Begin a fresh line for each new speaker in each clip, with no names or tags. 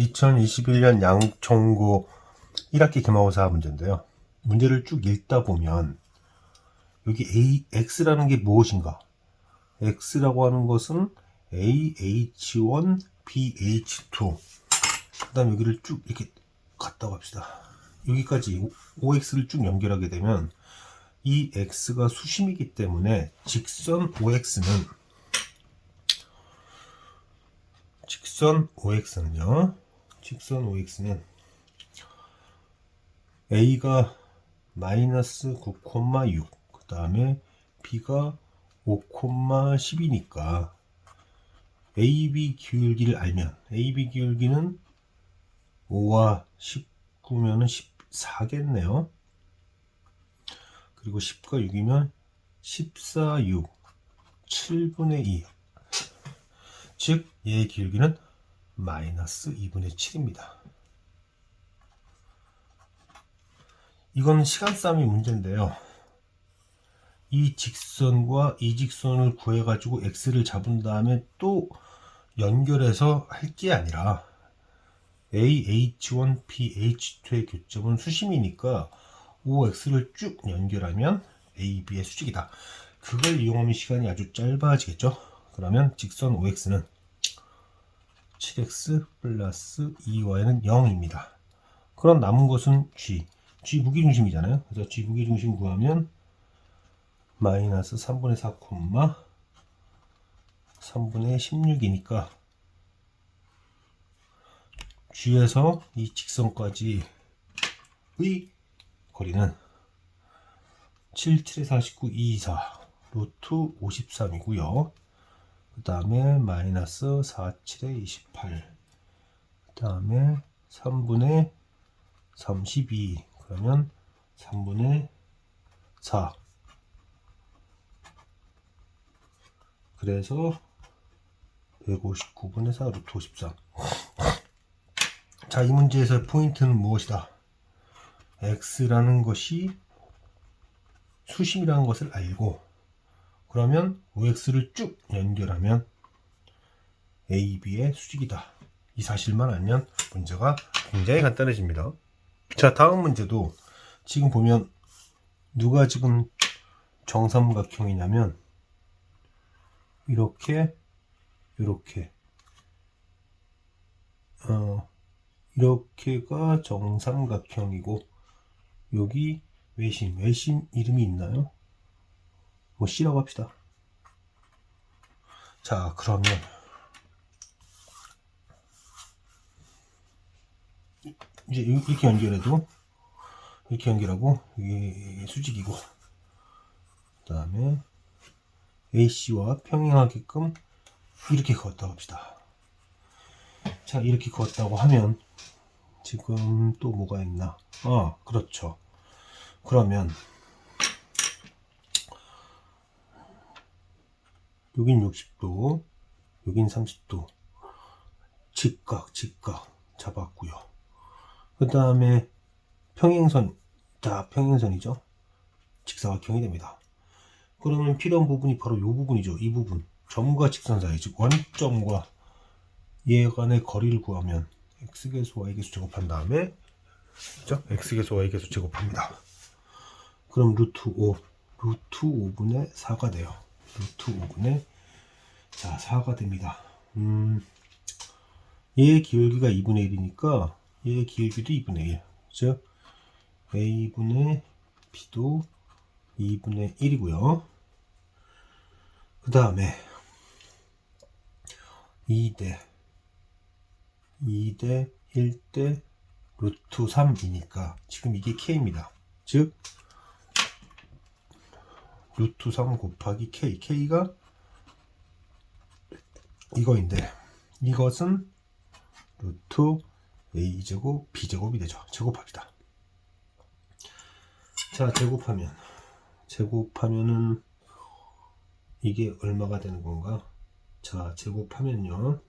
2021년 양천고 1학기 기말고사 문제인데요. 문제를 쭉 읽다 보면 여기 X라는 게 무엇인가? X라고 하는 것은 AH1, BH2. 그 다음 여기를 쭉 이렇게 갔다 갑시다. 여기까지 OX를 쭉 연결하게 되면 이 X가 수심이기 때문에 직선 OX는 A가 마이너스 9,6, 그 다음에 B가 5,10이니까 AB 기울기를 알면, AB 기울기는 5와 19면은 14겠네요. 그리고 10과 6이면 14, 6, 7분의 2. 즉, 얘의 기울기는 마이너스 2분의 7입니다. 이건 시간 싸움이 문제인데요. 이 직선과 이 직선을 구해가지고 X를 잡은 다음에 또 연결해서 할 게 아니라 AH1, BH2의 교점은 수심이니까 OX를 쭉 연결하면 AB의 수직이다. 그걸 이용하면 시간이 아주 짧아지겠죠. 그러면 직선 OX는 7X 플러스 2Y는 0입니다. 그럼 남은 것은 G 무게중심이잖아요. 그래서 G 무게중심 구하면 마이너스 3분의 4, 3분의 16이니까 G에서 이 직선까지의 거리는 7, 7에 49, 2, 4 루트 53이고요. 그 다음에 마이너스 4, 7에 28, 그 다음에 3분의 32, 그러면 3분의 4. 그래서 159분의 4 루트 53. 자, 이 문제에서의 포인트는 무엇이다? X라는 것이 수심이라는 것을 알고, 그러면 OX를 쭉 연결하면 AB의 수직이다. 이 사실만 알면 문제가 굉장히 간단해집니다. 자, 다음 문제도 지금 보면 누가 지금 정삼각형이냐면 이렇게가 정삼각형이고, 여기 외심 이름이 있나요? 뭐 C라고 합시다. 자, 그러면 이제 이렇게 연결하고 이게 수직이고, 그 다음에 AC와 평행하게끔 이렇게 그었다고 합시다. 자, 이렇게 그었다고 하면 지금 또 뭐가 있나? 그렇죠. 그러면 여긴 60도, 여긴 30도, 직각 잡았고요. 그 다음에 평행선, 평행선이죠. 직사각형이 됩니다. 그러면 필요한 부분이 바로 이 부분이죠. 이 부분, 점과 직선 사이, 즉 원점과 얘 간의 거리를 구하면 x계수 y계수 제곱한 다음에, 그죠? x계수 y계수 제곱합니다. 그럼 루트 5분의 4가 돼요. 루트 5분의 4가 됩니다. 얘의 기울기가 2분의 1이니까 얘의 기울기도 2분의 1. 즉 a분의 b도 2분의 1이고요. 그 다음에 2대 1대 루트 3이니까 지금 이게 k입니다. 즉 루트 3 곱하기 k가 이거인데, 이것은 루트 a제곱 b제곱이 되죠. 제곱합시다. 자, 제곱하면은 이게 얼마가 되는 건가? 자, 제곱하면은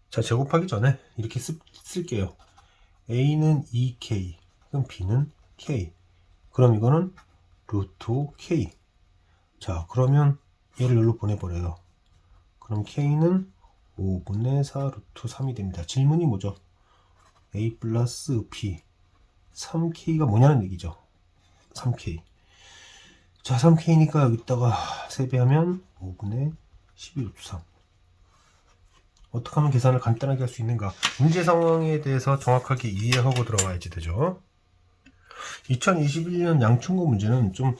자, 제곱하기 전에 이렇게 쓸게요. a는 2k, 그럼 b는 k. 그럼 이거는 루트 k. 자, 그러면 얘를 여기로 보내버려요. 그럼 K는 5분의 4 루트 3이 됩니다. 질문이 뭐죠? A 플러스 B 3K가 뭐냐는 얘기죠. 3K. 자, 3K니까 여기다가 세배하면 5분의 12 루트 3. 어떻게 하면 계산을 간단하게 할 수 있는가? 문제 상황에 대해서 정확하게 이해하고 들어가야지 되죠. 2021년 양충고 문제는 좀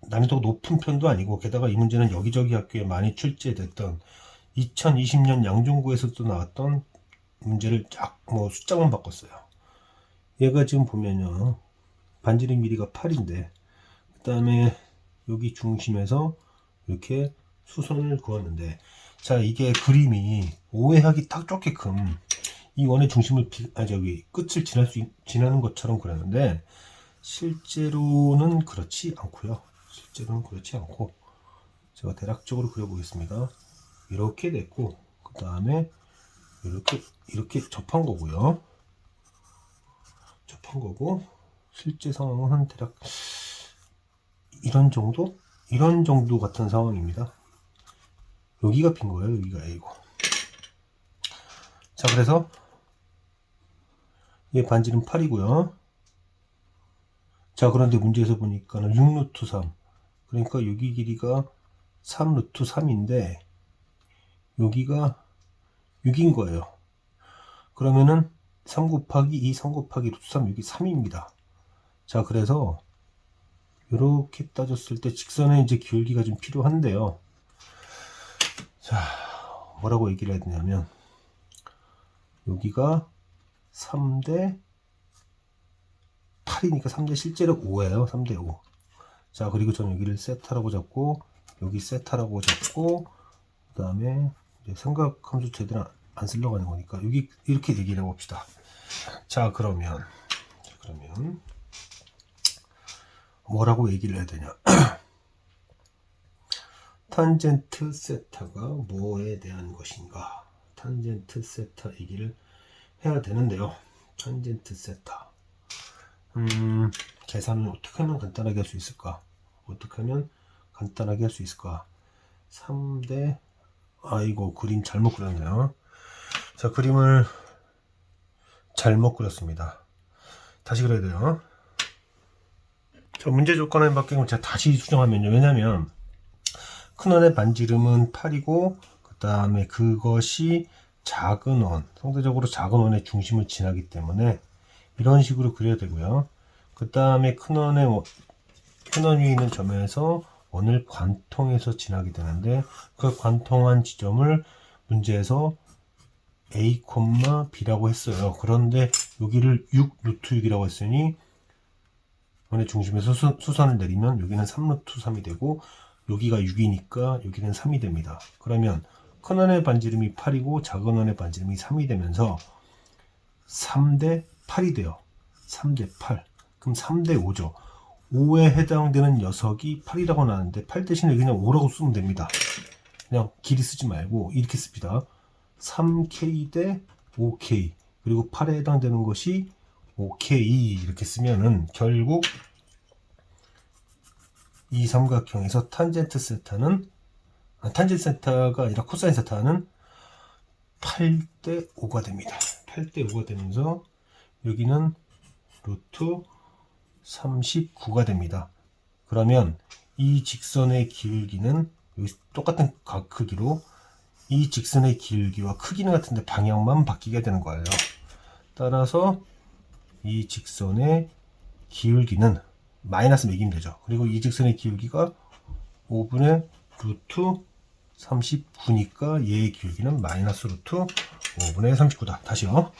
난이도가 높은 편도 아니고, 게다가 이 문제는 여기저기 학교에 많이 출제됐던 2020년 양중고에서도 나왔던 문제를 쫙 숫자만 바꿨어요. 얘가 지금 보면요, 반지름 길이가 8인데 그 다음에 여기 중심에서 이렇게 수선을 그었는데, 자, 이게 그림이 오해하기 딱 좋게끔 이 원의 중심을 끝을 지나는 것처럼 그렸는데, 실제로는 그렇지 않고요. 제가 대략적으로 그려보겠습니다. 이렇게 됐고, 그 다음에 이렇게 접한 거고요. 실제 상황은 한 대략 이런 정도 같은 상황입니다. 여기가 빈 거예요. 여기가 A고. 자, 그래서 얘 반지름 8이고요. 자, 그런데 문제에서 보니까는 6루트 3. 그러니까 여기 길이가 3루트 3인데 여기가 6인 거예요. 그러면은 3 곱하기 2, 3 곱하기 루트 3, 여기 3입니다. 자, 그래서 이렇게 따졌을 때 직선의 이제 기울기가 좀 필요한데요. 자, 뭐라고 얘기를 해야 되냐면, 여기가 3대 8이니까 3대 실제로 5예요. 3대 5. 자, 그리고 저는 여기를 세타라고 잡고, 여기 세타라고 잡고, 그 다음에 삼각함수 제대로 안 쓰려고 하는 거니까 여기 이렇게 얘기를 해봅시다. 자, 그러면 뭐라고 얘기를 해야 되냐? 탄젠트 세타가 뭐에 대한 것인가? 탄젠트 세타 얘기를 해야 되는데요. 탄젠트 세타. 계산을 어떻게 하면 간단하게 할 수 있을까? 3대, 아이고, 그림 잘못 그렸네요. 자, 그림을 잘못 그렸습니다. 다시 그려야 돼요. 자, 문제 조건에 바뀌면 제가 다시 수정하면요. 왜냐면 큰원의 반지름은 8이고, 그 다음에 그것이 작은 원, 상대적으로 작은 원의 중심을 지나기 때문에 이런 식으로 그려야 되고요. 그 다음에 큰원 위에 있는 점에서 원을 관통해서 지나게 되는데, 그 관통한 지점을 문제에서 A, B라고 했어요. 그런데 여기를 6 루트 6이라고 했으니 원의 중심에서 수선을 내리면 여기는 3 루트 3이 되고, 여기가 6이니까 여기는 3이 됩니다. 그러면 큰 원의 반지름이 8이고 작은 원의 반지름이 3이 되면서 3대 8이 돼요. 3대 8. 그럼 3대 5죠. 5에 해당되는 녀석이 8이라고 나왔는데 8 대신에 그냥 5라고 쓰면 됩니다. 그냥 길이 쓰지 말고 이렇게 씁니다. 3K 대 5K, 그리고 8에 해당되는 것이 5K 이렇게 쓰면은 결국 이 삼각형에서 탄젠트 세타가 아니라 코사인 세타는 8대 5가 됩니다. 8대 5가 되면서 여기는 루트 39가 됩니다. 그러면 이 직선의 기울기는 여기 똑같은 각 크기로 이 직선의 기울기와 크기는 같은데 방향만 바뀌게 되는 거예요. 따라서 이 직선의 기울기는 마이너스 매기면 되죠. 그리고 이 직선의 기울기가 5분의 루트 39니까 얘의 기울기는 마이너스 루트 5분의 39다. 다시요.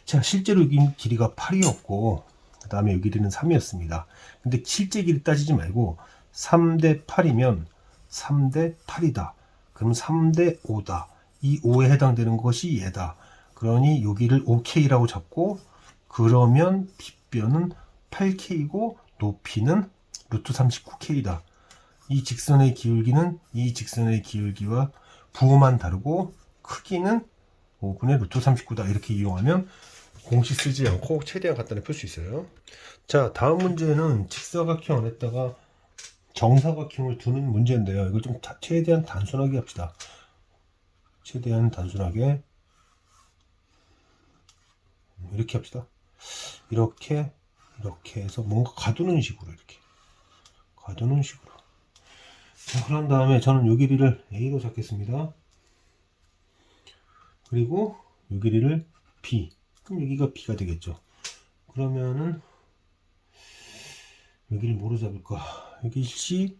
자, 실제로 여기 길이가 8이었고 그 다음에 여기 길이는 3이었습니다. 근데 실제 길이 따지지 말고 3대 8이면 3대 8이다. 그럼 3대 5다. 이 5에 해당되는 것이 얘다. 그러니 여기를 5K라고 잡고, 그러면 빗변은 8K이고 높이는 루트 39K다. 이 직선의 기울기는 이 직선의 기울기와 부호만 다르고 크기는 5분의 루트 39다. 이렇게 이용하면 공식 쓰지 않고 최대한 간단히 풀 수 있어요. 자, 다음 문제는 직사각형 안에다가 정사각형을 두는 문제인데요. 이걸 좀 최대한 단순하게 합시다. 최대한 단순하게 이렇게 합시다. 이렇게 해서 뭔가 가두는 식으로 이렇게 가두는 식으로. 자, 그런 다음에 저는 요 길이를 A로 잡겠습니다. 그리고 요 길이를 B. 그럼 여기가 B가 되겠죠. 그러면은 여기를 뭐로 잡을까? 여기 C,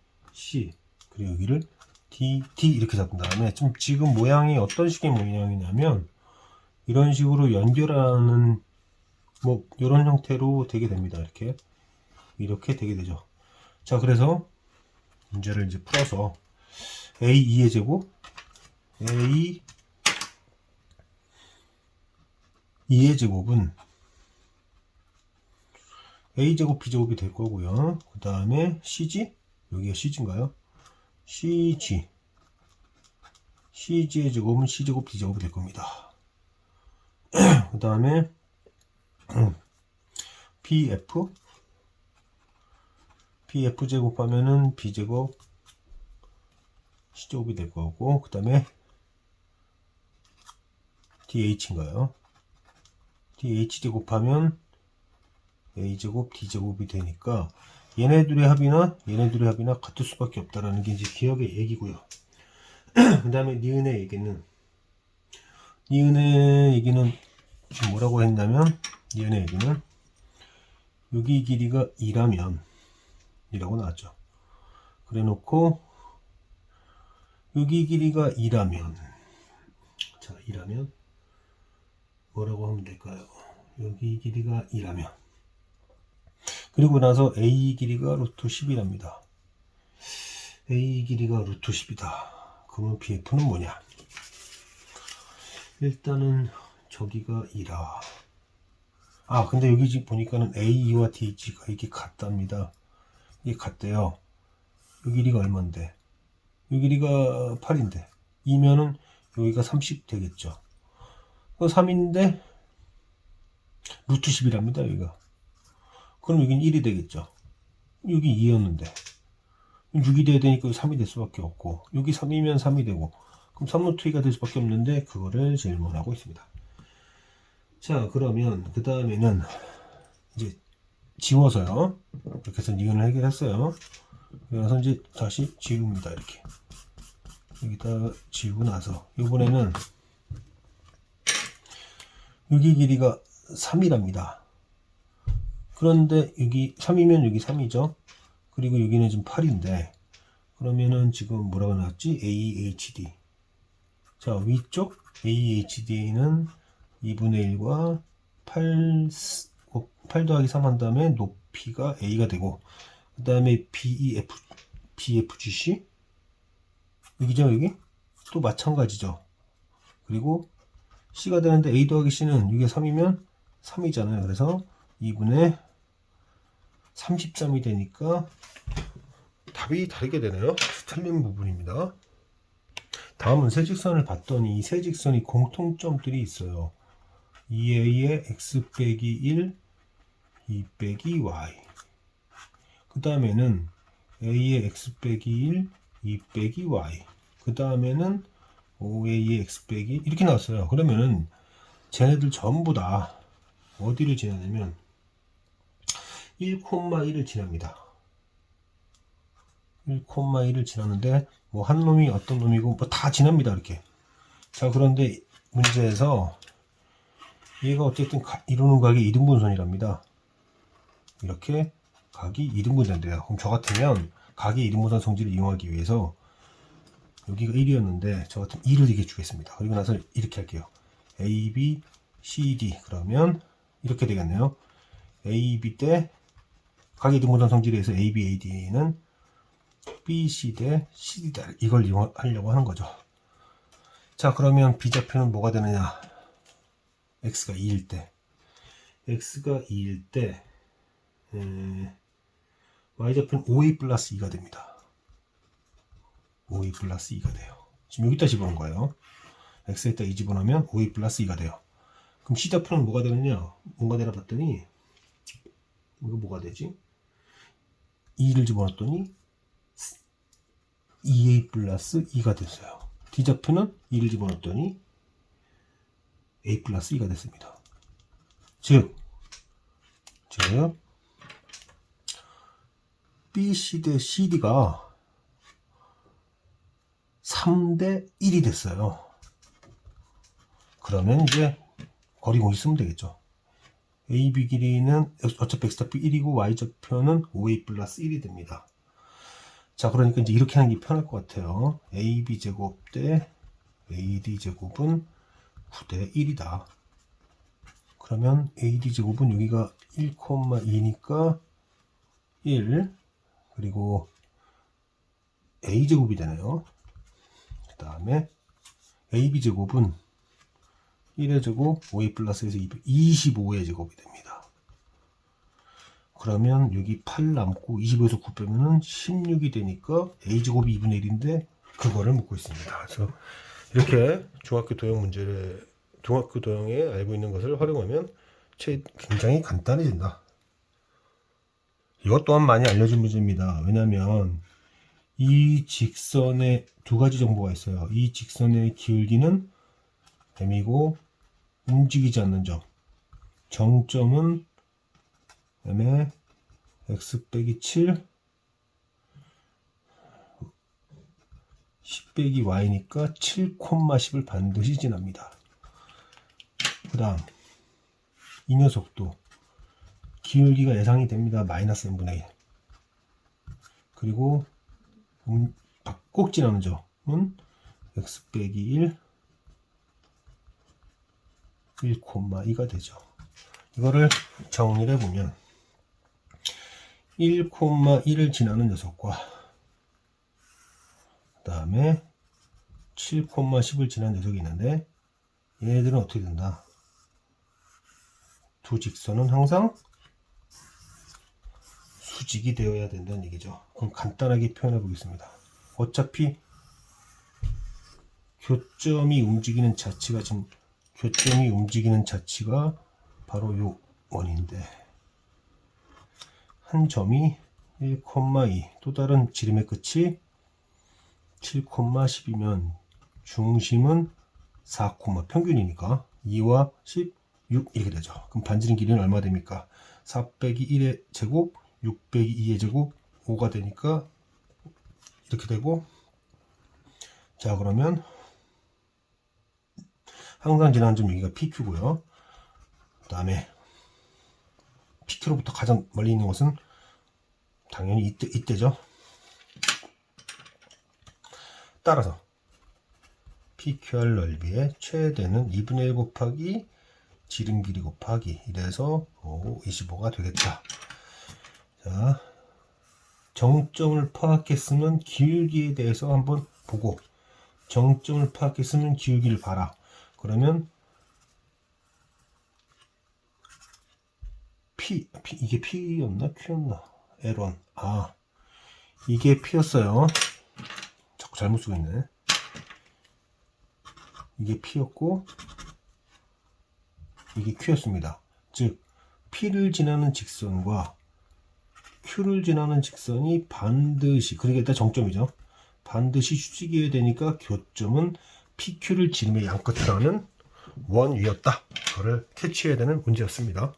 그리고 여기를 D 이렇게 잡은 다음에 지금 모양이 어떤 식의 모양이냐면 이런 식으로 연결하는 뭐 이런 형태로 되게 됩니다. 이렇게 되게 되죠. 자, 그래서 문제를 이제 풀어서 A2의 제곱 A2의 제곱은 A제곱 B제곱이 될 거고요. 그 다음에 CG, 여기가 CG인가요? CG의 제곱은 C제곱 D제곱이 될 겁니다. 그 다음에 BF 제곱 하면은 B제곱 C제곱이 될 거고, 그 다음에 DH인가요? DH 제곱하면 A제곱 D제곱이 되니까 얘네들의 합이나 같을 수밖에 없다라는 게 이제 기억의 얘기고요. 그 다음에 니은의 얘기는 지금 뭐라고 했냐면, 니은의 얘기는 여기 길이가 2라면 이라고 나왔죠. 그래 놓고 여기 길이가 2라면, 자, 2라면 뭐라고 하면 될까요? 여기 길이가 2라면, 그리고 나서 A 길이가 루트 10이랍니다. A 길이가 루트 10이다. 그러면 BF는 뭐냐? 일단은 저기가 2라. 아, 근데 여기 지금 보니까는 A와 DH가 이게 같답니다. 이게 같대요. 이 길이가 얼만데? 이 길이가 8인데 2면은 여기가 30 되겠죠. 3인데 루트 10이랍니다. 여기가. 그럼 여기는 1이 되겠죠. 여기 2였는데 6이 돼야 되니까 3이 될 수밖에 없고, 여기 3이면 3이 되고, 그럼 3루트 2가 될 수밖에 없는데 그거를 질문하고 있습니다. 자, 그러면 그 다음에는 이제 지워서요. 이렇게 해서 니은을 해결했어요. 그래서 이제 다시 지웁니다. 이렇게 여기다 지우고 나서 이번에는 여기 길이가 3이랍니다. 그런데 여기 3이면 여기 3이죠. 그리고 여기는 지금 8인데 그러면은 지금 뭐라고 나왔지? AHD. 자, 위쪽 AHD는 2분의 1과 8 더하기 3 한 다음에 높이가 A가 되고, 그 다음에 BFGC 여기죠. 여기 또 마찬가지죠. 그리고 C가 되는데 A 더하기 C는 이게 3이면 3이잖아요. 그래서 2분의 33이 되니까 답이 다르게 되네요. 틀린 부분입니다. 다음은 세직선을 봤더니 이 세직선이 공통점들이 있어요. 2a의 x 빼기 1, 2 빼기 y. 그 다음에는 a의 x 빼기 1, 2 빼기 y. 그 다음에는 5a의 x 빼기 이렇게 나왔어요. 그러면은 쟤네들 전부 다 어디를 지나냐면 1,1을 지납니다. 1,1을 지나는데 뭐 한 놈이 어떤 놈이고 뭐 다 지납니다. 이렇게. 자, 그런데 문제에서 얘가 어쨌든 이루는 각이 이등분선이랍니다. 이렇게 각이 이등분된대요. 그럼 저 같으면 각의 이등분선 성질을 이용하기 위해서 여기가 1이었는데 저 같으면 2를 이게 주겠습니다. 그리고 나서 이렇게 할게요. A, B, C, D. 그러면 이렇게 되겠네요. A, B 대 각의 이등분선 성질에 의해서 A, B, A, D는 B, C 대 C, D다. 이걸 이용하려고 하는 거죠. 자, 그러면 B좌표는 뭐가 되느냐? X가 2일 때 Y좌표는 5A 플러스 2가 됩니다. 5A 플러스 2가 돼요. 지금 여기다 집어넣은 거예요. X에다 2 집어넣으면 5A 플러스 2가 돼요. 그럼 C좌표는 뭐가 되느냐? 뭔가 되나 봤더니 이거 뭐가 되지? 2를 집어넣었더니 2A 플러스 2가 됐어요. D좌표는 2를 집어넣었더니 A 플러스 2가 됐습니다. 즉 BC 대 CD가 3대 1이 됐어요. 그러면 이제 거리 공식 쓰면 되겠죠. AB 길이는 어차피 X좌표 1이고 Y좌표는 5A 플러스 1이 됩니다. 자, 그러니까 이제 이렇게 하는 게 편할 것 같아요. AB 제곱 대 AD 제곱은 9대 1이다. 그러면 AD 제곱은 여기가 1,2니까 1, 그리고 A 제곱이 되네요. 그 다음에 AB 제곱은 1의 제곱, 5A 플러스에서 25의 제곱이 됩니다. 그러면 여기 8 남고 25에서 9 빼면은 16이 되니까 A 제곱이 2분의 1인데 그거를 묻고 있습니다. 그래서 이렇게 중학교 도형에 알고 있는 것을 활용하면 굉장히 간단해진다. 이것 또한 많이 알려진 문제입니다. 왜냐하면 이 직선에 두 가지 정보가 있어요. 이 직선의 기울기는 M이고 움직이지 않는 점. 정점은 M의 X 빼기 7, 10 빼기 Y니까 7,10을 반드시 지납니다. 그 다음 이 녀석도 기울기가 예상이 됩니다. 마이너스 n분의 1. 그리고 꼭 지나는 점은 X 빼기 1, 1,2가 되죠. 이거를 정리를 해보면 1,1을 지나는 녀석과 그 다음에 7,10을 지나는 녀석이 있는데 얘네들은 어떻게 된다? 두 직선은 항상 수직이 되어야 된다는 얘기죠. 그럼 간단하게 표현해 보겠습니다. 어차피 교점이 움직이는 자치가 바로 요 원인데 한 점이 1,2, 또 다른 지름의 끝이 7,10이면 중심은 4, 평균이니까 2와 10, 6 이렇게 되죠. 그럼 반지름 길이는 얼마 됩니까? 4 빼기 1의 제곱, 6 빼기 2의 제곱, 5가 되니까 이렇게 되고, 자, 그러면 항상 지나는 점 여기가 PQ고요. 그 다음에 PQ로부터 가장 멀리 있는 것은 당연히 이때죠. 따라서 PQR 넓이의 최대는 2분의 1 곱하기 지름 길이 곱하기 이래서 25가 되겠다. 자, 정점을 파악했으면 기울기에 대해서 한번 보고, 정점을 파악했으면 기울기를 봐라. 그러면 이게 P였나? Q였나? L1. 아, 이게 P였어요. 자꾸 잘못 쓰고 있네. 이게 P였고 이게 Q였습니다. 즉 P를 지나는 직선과 Q를 지나는 직선이 반드시, 그러니까 일단 정점이죠. 반드시 수직이어야 되니까 교점은 PQ를 지름의 양끝에 하는 원 위였다. 그거를 캐치해야 되는 문제였습니다.